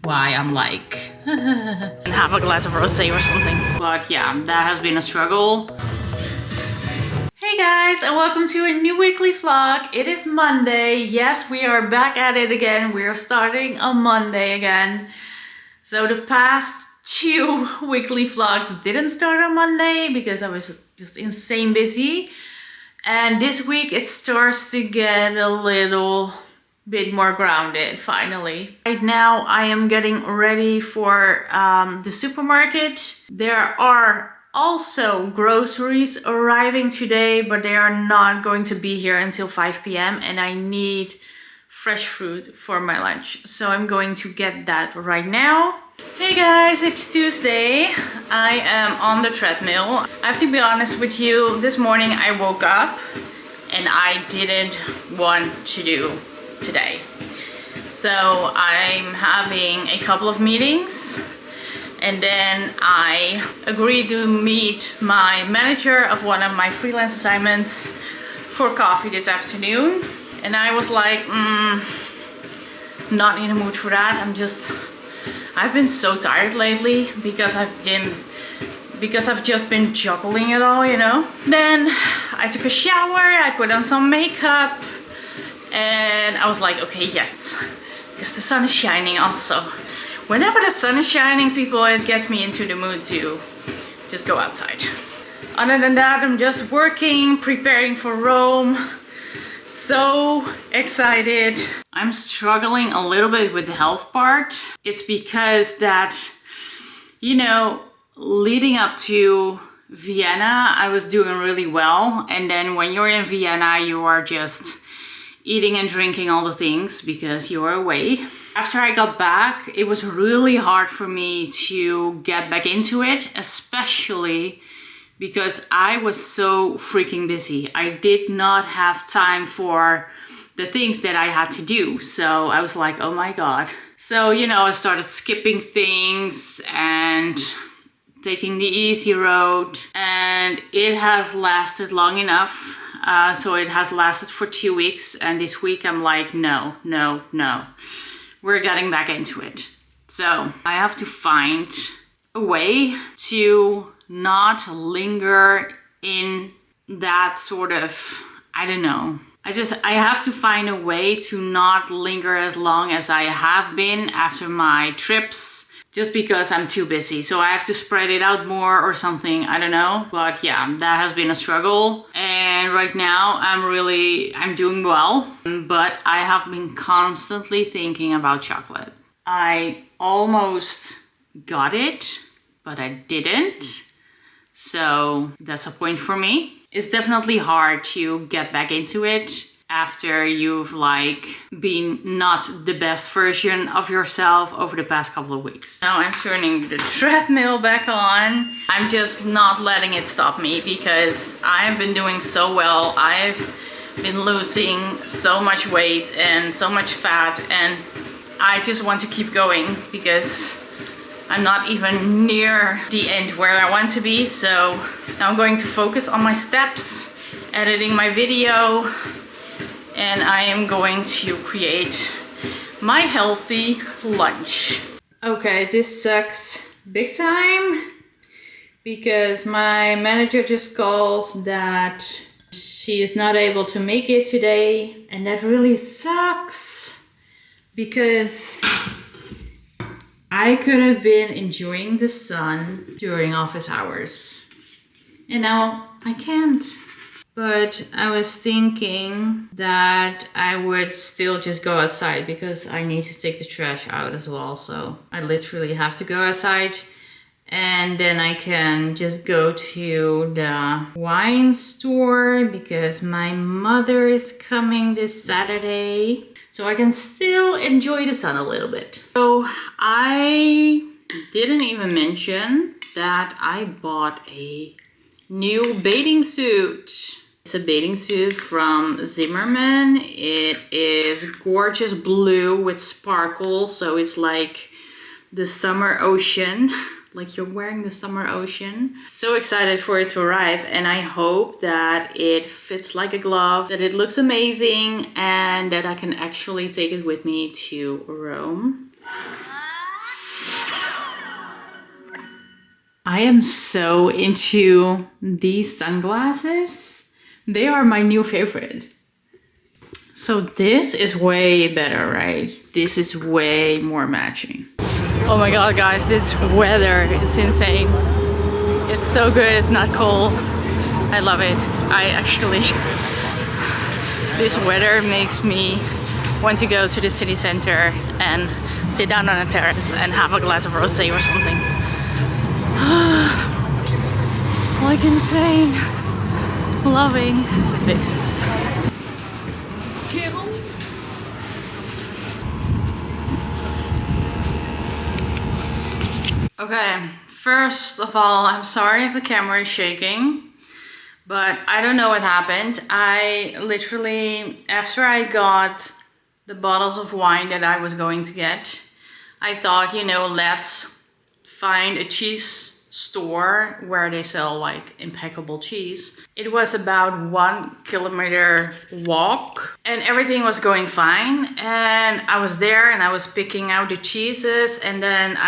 why I'm like have a glass of rosé or something. But yeah, that has been a struggle. Hey guys, and welcome to a new weekly vlog. It is Monday. Yes, we are back at it again. We are starting on Monday again. So the past two weekly vlogs didn't start on Monday because I was just insane busy. And this week it starts to get a little bit more grounded finally. Right now I am getting ready for the supermarket. There are also groceries arriving today, but they are not going to be here until 5 p.m. and I need fresh fruit for my lunch. So I'm going to get that right now. Hey guys, it's Tuesday. I am on the treadmill. I have to be honest with you, this morning I woke up and I didn't want to do today. So I'm having a couple of meetings and then I agreed to meet my manager of one of my freelance assignments for coffee this afternoon. And I was like, not in the mood for that. I've been so tired lately because I've just been juggling it all, you know. Then I took a shower, I put on some makeup, and I was like, okay, yes, because the sun is shining also. Whenever the sun is shining, people, it gets me into the mood to just go outside. Other than that, I'm just working, preparing for Rome. So excited. I'm struggling a little bit with the health part. It's because that, you know, leading up to Vienna, I was doing really well. And then when you're in Vienna, you are just eating and drinking all the things because you're away. After I got back, it was really hard for me to get back into it, especially because I was so freaking busy. I did not have time for the things that I had to do. So I was like, oh my God. So, you know, I started skipping things and taking the easy road, and it has lasted long enough. So it has lasted for 2 weeks, and this week I'm like, no. We're getting back into it. So I have to find a way to not linger in that sort of, I don't know. I have to find a way to not linger as long as I have been after my trips, just because I'm too busy. So I have to spread it out more or something, I don't know. But yeah, that has been a struggle. And right now I'm doing well, but I have been constantly thinking about chocolate. I almost got it, but I didn't. So that's a point for me. It's definitely hard to get back into it after you've like been not the best version of yourself over the past couple of weeks. Now I'm turning the treadmill back on. I'm just not letting it stop me because I've been doing so well. I've been losing so much weight and so much fat, and I just want to keep going because I'm not even near the end where I want to be. So now I'm going to focus on my steps, editing my video, and I am going to create my healthy lunch. Okay, this sucks big time because my manager just called that she is not able to make it today, and that really sucks because I could have been enjoying the sun during office hours, and now I can't. But I was thinking that I would still just go outside because I need to take the trash out as well. So I literally have to go outside, and then I can just go to the wine store because my mother is coming this Saturday. So I can still enjoy the sun a little bit. So I didn't even mention that I bought a new bathing suit. It's a bathing suit from Zimmerman. It is gorgeous blue with sparkles. So it's like the summer ocean. Like you're wearing the summer ocean. So excited for it to arrive, and I hope that it fits like a glove, that it looks amazing, and that I can actually take it with me to Rome. I am so into these sunglasses. They are my new favorite. So this is way better, right? This is way more matching. Oh my god, guys, this weather, it's insane. It's so good, it's not cold. I love it. This weather makes me want to go to the city center and sit down on a terrace and have a glass of rosé or something. Like insane. Loving this. Okay, first of all, I'm sorry if the camera is shaking, but I don't know what happened. I literally, after I got the bottles of wine that I was going to get, I thought, you know, let's find a cheese store where they sell like impeccable cheese. It was about 1 kilometer walk and everything was going fine. And I was there and I was picking out the cheeses, and then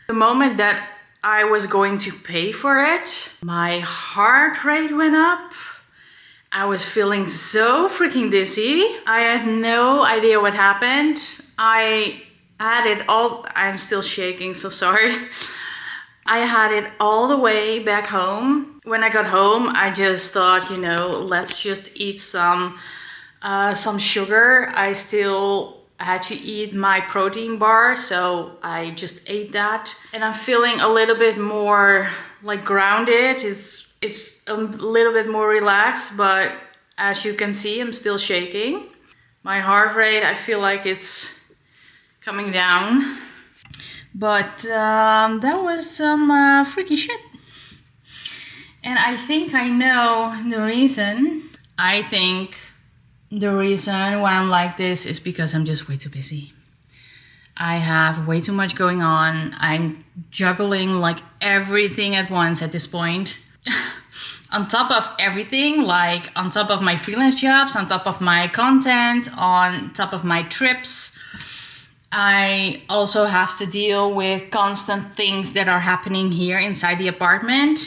the moment that I was going to pay for it, my heart rate went up. I was feeling so freaking dizzy. I had no idea what happened. I had it all, I'm still shaking, so sorry. I had it all the way back home. When I got home, I just thought, you know, let's just eat some sugar. I still had to eat my protein bar, so I just ate that. And I'm feeling a little bit more like grounded. It's a little bit more relaxed, but as you can see, I'm still shaking. My heart rate, I feel like it's coming down. But that was some freaky shit. And I think I know the reason. I think the reason why I'm like this is because I'm just way too busy. I have way too much going on. I'm juggling like everything at once at this point. On top of everything, like on top of my freelance jobs, on top of my content, on top of my trips, I also have to deal with constant things that are happening here inside the apartment.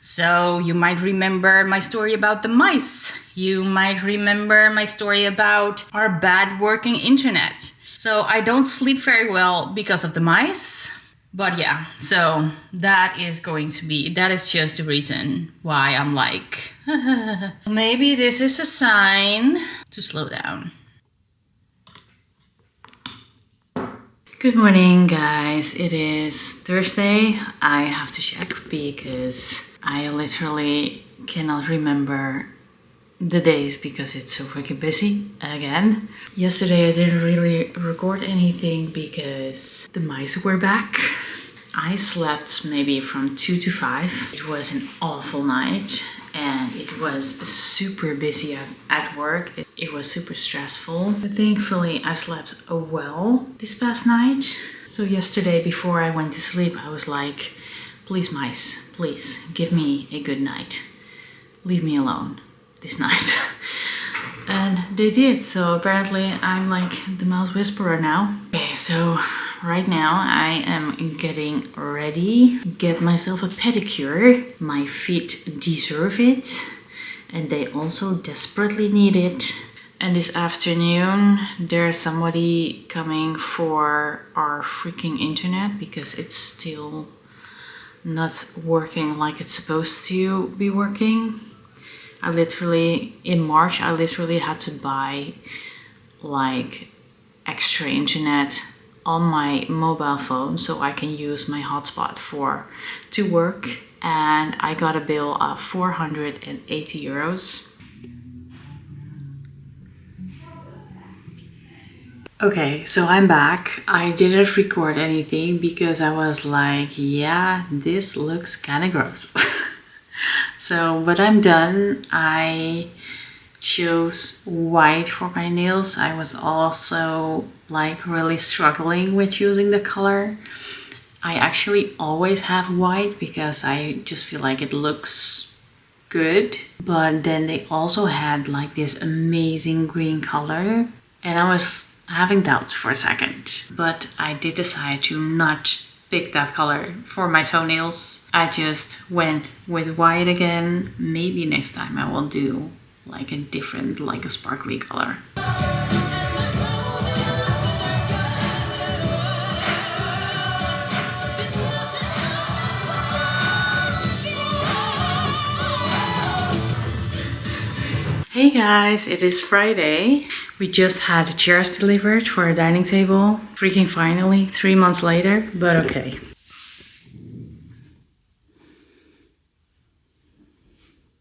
So you might remember my story about the mice. You might remember my story about our bad working internet. So I don't sleep very well because of the mice. But yeah, so that is just the reason why I'm like, maybe this is a sign to slow down. Good morning, guys. It is Thursday. I have to check because I literally cannot remember the days because it's so freaking busy again. Yesterday I didn't really record anything because the mice were back. I slept maybe from 2 to 5. It was an awful night and it was super busy at work. It was super stressful. But thankfully I slept well this past night. So yesterday before I went to sleep I was like, please mice, please give me a good night. Leave me alone this night. And they did, so apparently I'm like the mouse whisperer now. Okay, so right now I am getting ready. Get myself a pedicure. My feet deserve it and they also desperately need it. And this afternoon there's somebody coming for our freaking internet because it's still not working like it's supposed to be working. In March, I literally had to buy like extra internet on my mobile phone so I can use my hotspot to work. And I got a bill of 480 euros. Okay, so I'm back. I didn't record anything because I was like, yeah, this looks kind of gross. So, but I'm done. I chose white for my nails. I was also like really struggling with using the color. I actually always have white because I just feel like it looks good. But then they also had like this amazing green color and I was having doubts for a second. But I did decide to not pick that color for my toenails. I just went with white again. Maybe next time I will do like a different, like a sparkly color. Hey guys, it is Friday. We just had the chairs delivered for our dining table. Freaking finally, 3 months later, but okay.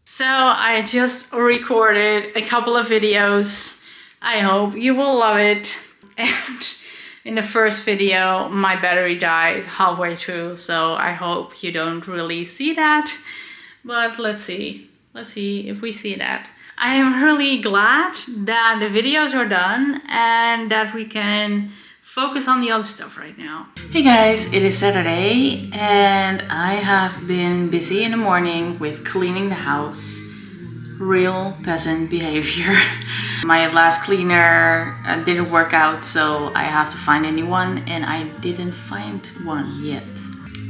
So I just recorded a couple of videos. I hope you will love it. And in the first video, my battery died halfway through, so I hope you don't really see that. But let's see. Let's see if we see that. I am really glad that the videos are done and that we can focus on the other stuff right now. Hey guys, it is Saturday and I have been busy in the morning with cleaning the house. Real peasant behavior. My last cleaner didn't work out, so I have to find a new one, and I didn't find one yet.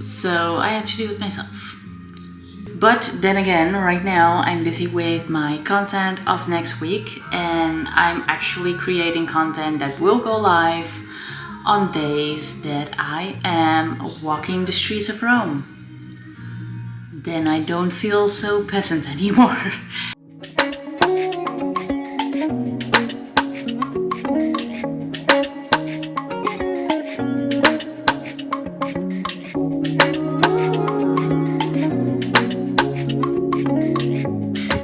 So I had to do it myself. But then again, right now I'm busy with my content of next week, and I'm actually creating content that will go live on days that I am walking the streets of Rome. Then I don't feel so peasant anymore.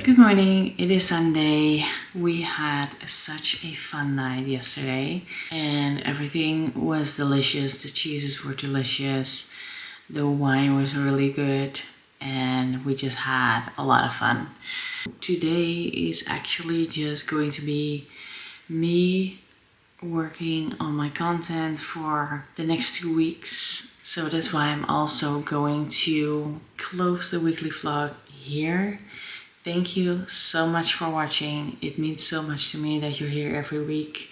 Good morning, it is Sunday. We had such a fun night yesterday and everything was delicious. The cheeses were delicious, the wine was really good, and we just had a lot of fun. Today is actually just going to be me working on my content for the next 2 weeks. So that's why I'm also going to close the weekly vlog here. Thank you so much for watching. It means so much to me that you're here every week.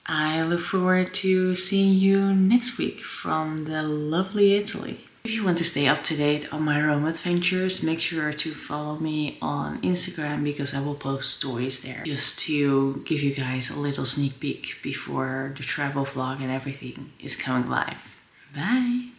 I look forward to seeing you next week from the lovely Italy. If you want to stay up to date on my Rome adventures, make sure to follow me on Instagram because I will post stories there. Just to give you guys a little sneak peek before the travel vlog and everything is coming live. Bye!